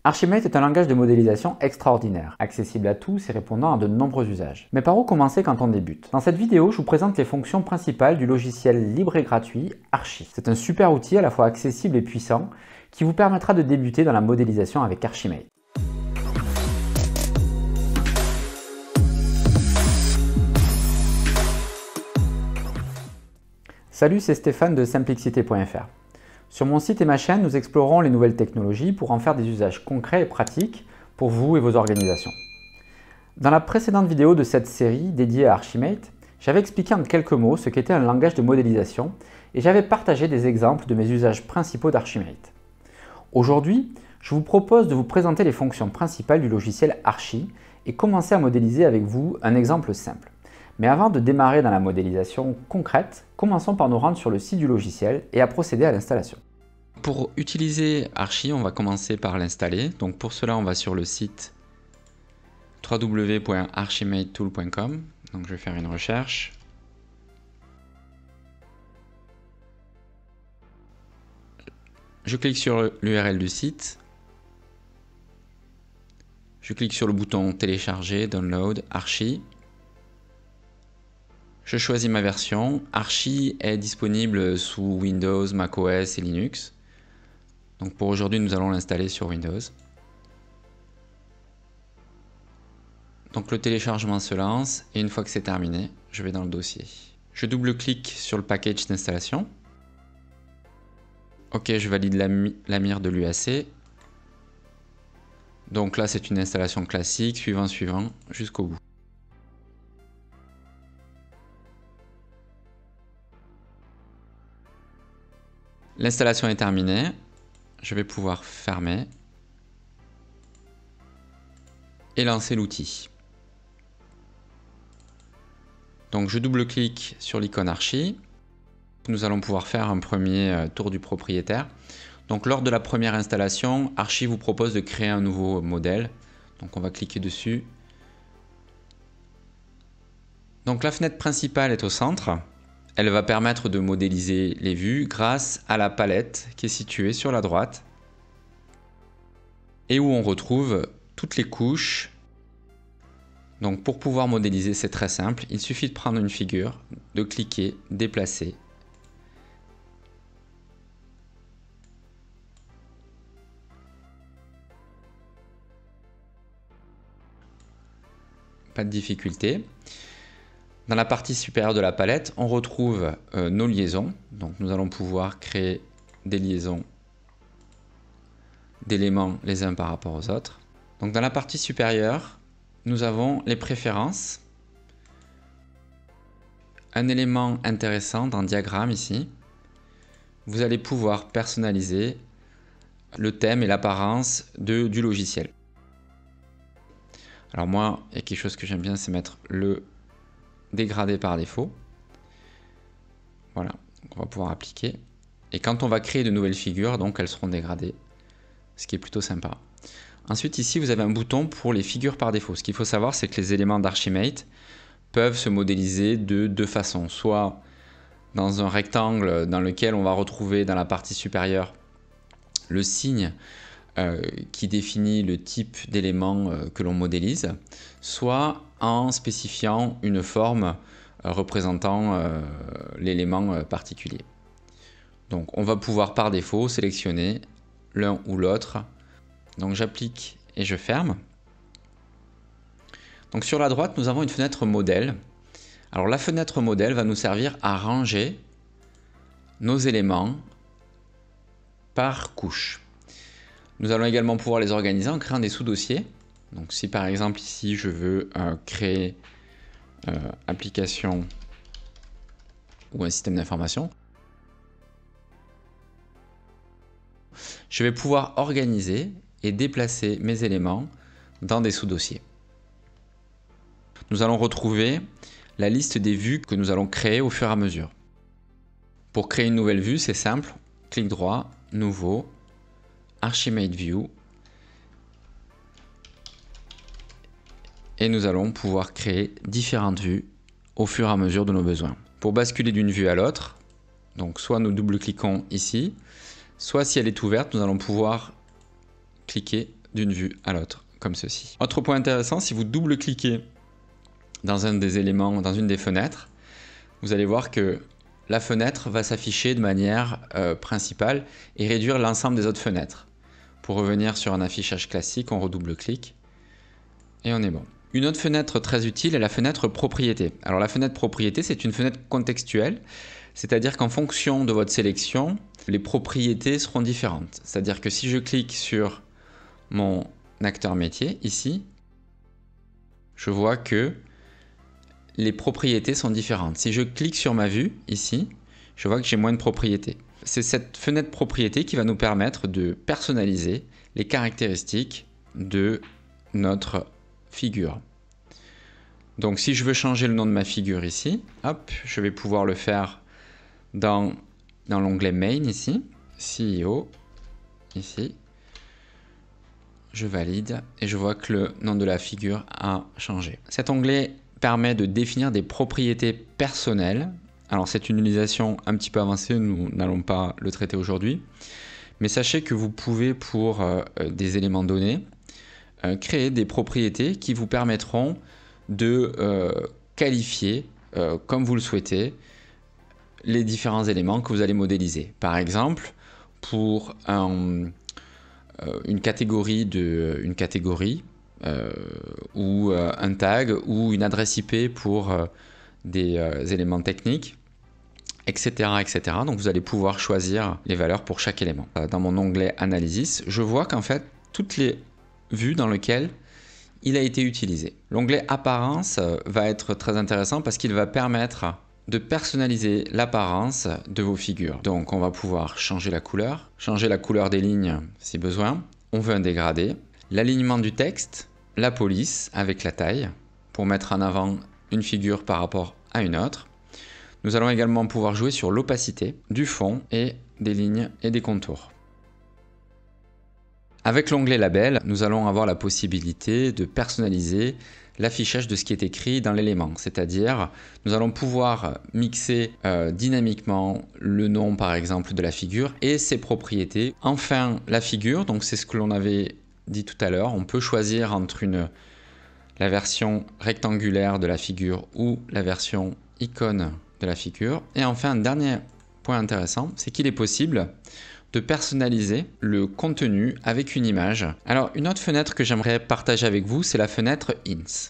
Archimate est un langage de modélisation extraordinaire, accessible à tous et répondant à de nombreux usages. Mais par où commencer quand on débute? Dans cette vidéo, je vous présente les fonctions principales du logiciel libre et gratuit Archi. C'est un super outil à la fois accessible et puissant qui vous permettra de débuter dans la modélisation avec Archimate. Salut, c'est Stéphane de Simplexité.fr. Sur mon site et ma chaîne, nous explorons les nouvelles technologies pour en faire des usages concrets et pratiques pour vous et vos organisations. Dans la précédente vidéo de cette série dédiée à Archimate, j'avais expliqué en quelques mots ce qu'était un langage de modélisation et j'avais partagé des exemples de mes usages principaux d'Archimate. Aujourd'hui, je vous propose de vous présenter les fonctions principales du logiciel Archi et commencer à modéliser avec vous un exemple simple. Mais avant de démarrer dans la modélisation concrète, commençons par nous rendre sur le site du logiciel et à procéder à l'installation. Pour utiliser Archi, on va commencer par l'installer. Donc pour cela, on va sur le site www.archimatetool.com. Donc je vais faire une recherche. Je clique sur l'URL du site. Je clique sur le bouton télécharger, download, Archi. Je choisis ma version. Archi est disponible sous Windows, macOS et Linux. Donc pour aujourd'hui, nous allons l'installer sur Windows. Donc le téléchargement se lance et une fois que c'est terminé, je vais dans le dossier. Je double-clique sur le package d'installation. Ok, je valide la mire de l'UAC. Donc là, c'est une installation classique, suivant, jusqu'au bout. L'installation est terminée. Je vais pouvoir fermer et lancer l'outil. Donc je double-clique sur l'icône Archi. Nous allons pouvoir faire un premier tour du propriétaire. Donc lors de la première installation, Archi vous propose de créer un nouveau modèle. Donc on va cliquer dessus. Donc la fenêtre principale est au centre. Elle va permettre de modéliser les vues grâce à la palette qui est située sur la droite et où on retrouve toutes les couches. Donc pour pouvoir modéliser, c'est très simple. Il suffit de prendre une figure, de cliquer, déplacer. Pas de difficulté. Dans la partie supérieure de la palette, on retrouve nos liaisons. Donc nous allons pouvoir créer des liaisons d'éléments les uns par rapport aux autres. Donc dans la partie supérieure, nous avons les préférences. Un élément intéressant dans le diagramme ici, vous allez pouvoir personnaliser le thème et l'apparence du logiciel. Alors moi, il y a quelque chose que j'aime bien, c'est mettre le dégradé par défaut. Voilà, donc on va pouvoir appliquer. Et quand on va créer de nouvelles figures, donc elles seront dégradées, ce qui est plutôt sympa. Ensuite, ici, vous avez un bouton pour les figures par défaut. Ce qu'il faut savoir, c'est que les éléments d'Archimate peuvent se modéliser de deux façons. Soit dans un rectangle dans lequel on va retrouver dans la partie supérieure le signe qui définit le type d'élément que l'on modélise, soit en spécifiant une forme représentant l'élément particulier. Donc on va pouvoir par défaut sélectionner l'un ou l'autre. Donc j'applique et je ferme. Donc sur la droite, nous avons une fenêtre modèle. Alors la fenêtre modèle va nous servir à ranger nos éléments par couche. Nous allons également pouvoir les organiser en créant des sous-dossiers. Donc si par exemple ici je veux créer application ou un système d'information, je vais pouvoir organiser et déplacer mes éléments dans des sous-dossiers. Nous allons retrouver la liste des vues que nous allons créer au fur et à mesure. Pour créer une nouvelle vue, c'est simple, clic droit, nouveau, Archimate View, et nous allons pouvoir créer différentes vues au fur et à mesure de nos besoins. Pour basculer d'une vue à l'autre, donc soit nous double-cliquons ici, soit si elle est ouverte, nous allons pouvoir cliquer d'une vue à l'autre, comme ceci. Autre point intéressant, si vous double-cliquez dans un des éléments, dans une des fenêtres, vous allez voir que la fenêtre va s'afficher de manière principale et réduire l'ensemble des autres fenêtres. Pour revenir sur un affichage classique, on redouble-clique et on est bon. Une autre fenêtre très utile est la fenêtre propriété. Alors la fenêtre propriété, c'est une fenêtre contextuelle, c'est-à-dire qu'en fonction de votre sélection, les propriétés seront différentes. C'est-à-dire que si je clique sur mon acteur métier, ici, je vois que les propriétés sont différentes. Si je clique sur ma vue, ici, je vois que j'ai moins de propriétés. C'est cette fenêtre propriété qui va nous permettre de personnaliser les caractéristiques de notre figure. Donc si je veux changer le nom de ma figure ici, hop, je vais pouvoir le faire dans l'onglet Main ici, CEO, ici. Je valide et je vois que le nom de la figure a changé. Cet onglet permet de définir des propriétés personnelles. Alors c'est une utilisation un petit peu avancée, nous n'allons pas le traiter aujourd'hui. Mais sachez que vous pouvez pour des éléments donnés créer des propriétés qui vous permettront de qualifier comme vous le souhaitez les différents éléments que vous allez modéliser. Par exemple, pour une catégorie ou un tag ou une adresse IP pour des éléments techniques, etc., etc. Donc vous allez pouvoir choisir les valeurs pour chaque élément. Dans mon onglet Analysis, je vois qu'en fait, toutes les vues dans lesquelles il a été utilisé. L'onglet Apparence va être très intéressant parce qu'il va permettre de personnaliser l'apparence de vos figures. Donc on va pouvoir changer la couleur des lignes si besoin. On veut un dégradé, l'alignement du texte, la police avec la taille pour mettre en avant une figure par rapport à une autre. Nous allons également pouvoir jouer sur l'opacité du fond et des lignes et des contours. Avec l'onglet Label, nous allons avoir la possibilité de personnaliser l'affichage de ce qui est écrit dans l'élément. C'est-à-dire, nous allons pouvoir mixer dynamiquement le nom, par exemple, de la figure et ses propriétés. Enfin, la figure, donc c'est ce que l'on avait dit tout à l'heure, on peut choisir entre la version rectangulaire de la figure ou la version icône de la figure. Et enfin, un dernier point intéressant, c'est qu'il est possible de personnaliser le contenu avec une image. Alors, une autre fenêtre que j'aimerais partager avec vous, c'est la fenêtre Ins.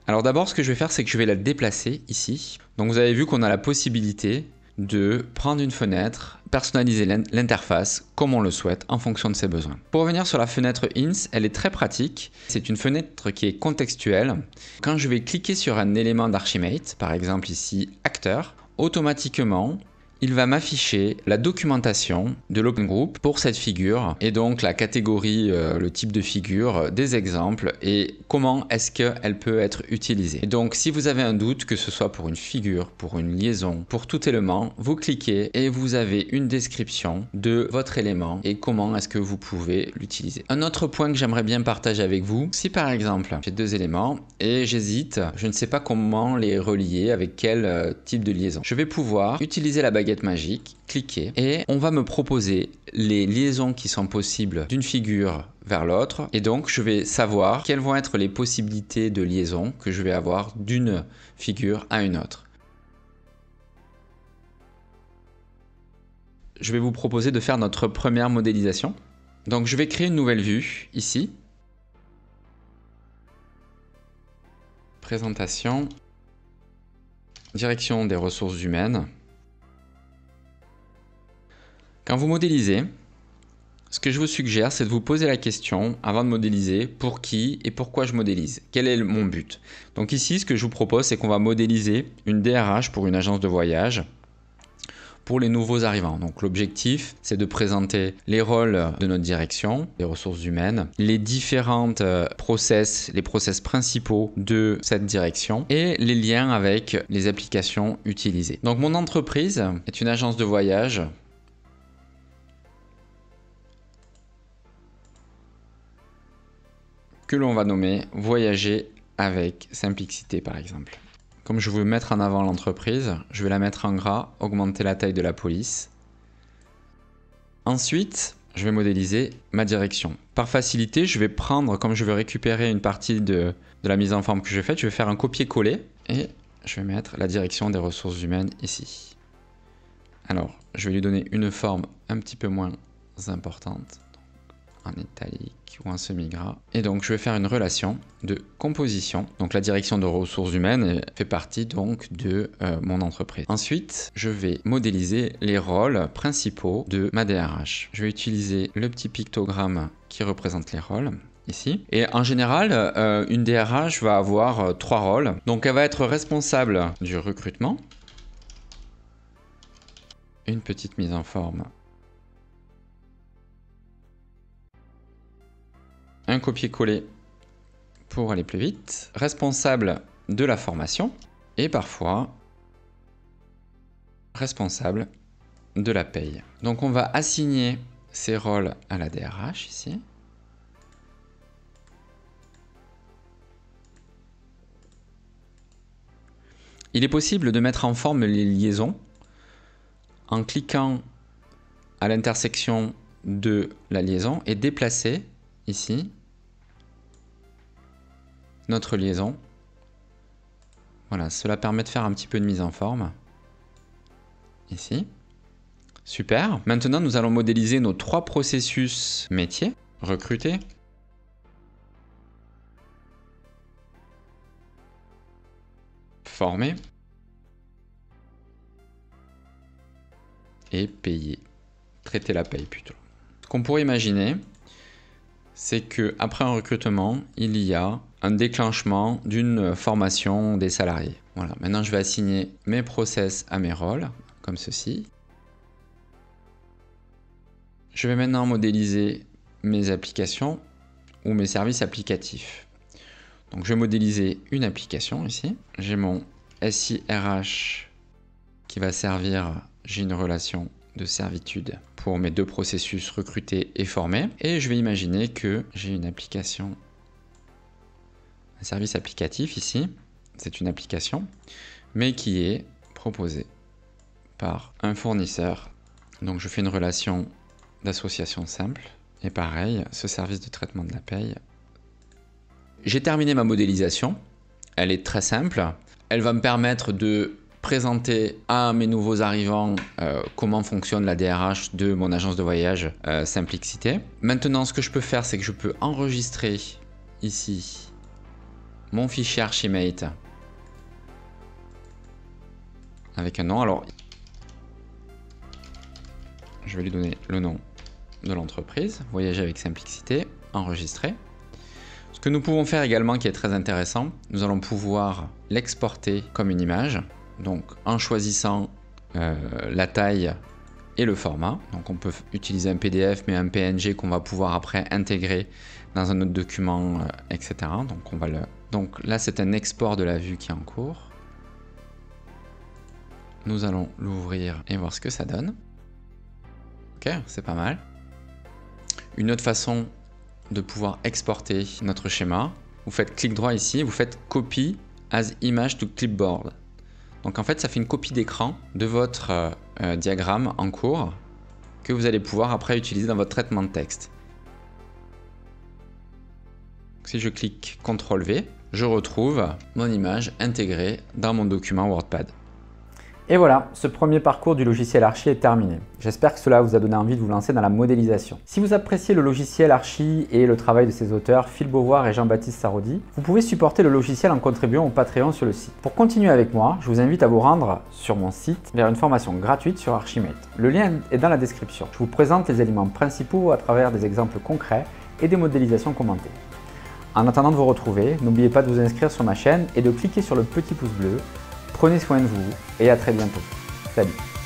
Alors d'abord, ce que je vais faire, c'est que je vais la déplacer ici. Donc vous avez vu qu'on a la possibilité de prendre une fenêtre, personnaliser l'interface comme on le souhaite en fonction de ses besoins. Pour revenir sur la fenêtre Ins, elle est très pratique. C'est une fenêtre qui est contextuelle. Quand je vais cliquer sur un élément d'Archimate, par exemple ici acteur, automatiquement, il va m'afficher la documentation de l'Open Group pour cette figure et donc la catégorie, le type de figure, des exemples et comment est-ce qu'elle peut être utilisée. Et donc si vous avez un doute, que ce soit pour une figure, pour une liaison, pour tout élément, vous cliquez et vous avez une description de votre élément et comment est-ce que vous pouvez l'utiliser. Un autre point que j'aimerais bien partager avec vous, si par exemple j'ai deux éléments et j'hésite, je ne sais pas comment les relier, avec quel type de liaison, je vais pouvoir utiliser la baguette magique, cliquer et on va me proposer les liaisons qui sont possibles d'une figure vers l'autre et donc je vais savoir quelles vont être les possibilités de liaison que je vais avoir d'une figure à une autre. Je vais vous proposer de faire notre première modélisation. Donc je vais créer une nouvelle vue ici. Présentation. Direction des ressources humaines. Quand vous modélisez, ce que je vous suggère, c'est de vous poser la question avant de modéliser, pour qui et pourquoi je modélise? Quel est mon but? Donc ici, ce que je vous propose, c'est qu'on va modéliser une DRH pour une agence de voyage pour les nouveaux arrivants. Donc l'objectif, c'est de présenter les rôles de notre direction, les ressources humaines, les différentes process, les process principaux de cette direction et les liens avec les applications utilisées. Donc mon entreprise est une agence de voyage que l'on va nommer Voyager avec simplicité par exemple. Comme je veux mettre en avant l'entreprise, je vais la mettre en gras, augmenter la taille de la police. Ensuite, je vais modéliser ma direction. Par facilité, je vais prendre, comme je veux récupérer une partie de la mise en forme que j'ai faite, je vais faire un copier-coller et je vais mettre la direction des ressources humaines ici. Alors, je vais lui donner une forme un petit peu moins importante, en italique ou en semi-gras. Et donc, je vais faire une relation de composition. Donc, la direction de ressources humaines fait partie donc de mon entreprise. Ensuite, je vais modéliser les rôles principaux de ma DRH. Je vais utiliser le petit pictogramme qui représente les rôles. Ici. Et en général, une DRH va avoir 3 rôles. Donc, elle va être responsable du recrutement. Une petite mise en forme. Un copier-coller pour aller plus vite. Responsable de la formation. Et parfois, responsable de la paye. Donc, on va assigner ces rôles à la DRH ici. Il est possible de mettre en forme les liaisons en cliquant à l'intersection de la liaison et déplacer ici notre liaison. Voilà, cela permet de faire un petit peu de mise en forme. Ici. Super. Maintenant, nous allons modéliser nos 3 processus métiers. Recruter. Former. Et payer. Traiter la paye plutôt. Ce qu'on pourrait imaginer, c'est qu'après un recrutement, il y a un déclenchement d'une formation des salariés. Voilà. Maintenant, je vais assigner mes process à mes rôles, comme ceci. Je vais maintenant modéliser mes applications ou mes services applicatifs. Donc, je vais modéliser une application ici. J'ai mon SIRH qui va servir, j'ai une relation de servitude pour mes 2 processus recruter et former. Et je vais imaginer que j'ai une application, un service applicatif ici. C'est une application, mais qui est proposée par un fournisseur. Donc, je fais une relation d'association simple. Et pareil, ce service de traitement de la paye. J'ai terminé ma modélisation. Elle est très simple. Elle va me permettre de présenter à mes nouveaux arrivants comment fonctionne la DRH de mon agence de voyage Simplicité. Maintenant, ce que je peux faire, c'est que je peux enregistrer ici mon fichier Archimate avec un nom. Alors, je vais lui donner le nom de l'entreprise, Voyager avec Simplicité, enregistrer. Ce que nous pouvons faire également, qui est très intéressant, nous allons pouvoir l'exporter comme une image, donc en choisissant la taille et le format. Donc on peut utiliser un PDF, mais un PNG qu'on va pouvoir après intégrer dans un autre document, etc. Donc, donc là, c'est un export de la vue qui est en cours. Nous allons l'ouvrir et voir ce que ça donne. Ok, c'est pas mal. Une autre façon de pouvoir exporter notre schéma, vous faites clic droit ici, vous faites Copy as image to clipboard. Donc en fait, ça fait une copie d'écran de votre diagramme en cours que vous allez pouvoir après utiliser dans votre traitement de texte. Si je clique CTRL-V, je retrouve mon image intégrée dans mon document WordPad. Et voilà, ce premier parcours du logiciel Archi est terminé. J'espère que cela vous a donné envie de vous lancer dans la modélisation. Si vous appréciez le logiciel Archi et le travail de ses auteurs, Phil Beauvoir et Jean-Baptiste Sarodi, vous pouvez supporter le logiciel en contribuant au Patreon sur le site. Pour continuer avec moi, je vous invite à vous rendre sur mon site vers une formation gratuite sur Archimate. Le lien est dans la description. Je vous présente les éléments principaux à travers des exemples concrets et des modélisations commentées. En attendant de vous retrouver, n'oubliez pas de vous inscrire sur ma chaîne et de cliquer sur le petit pouce bleu. Prenez soin de vous et à très bientôt. Salut!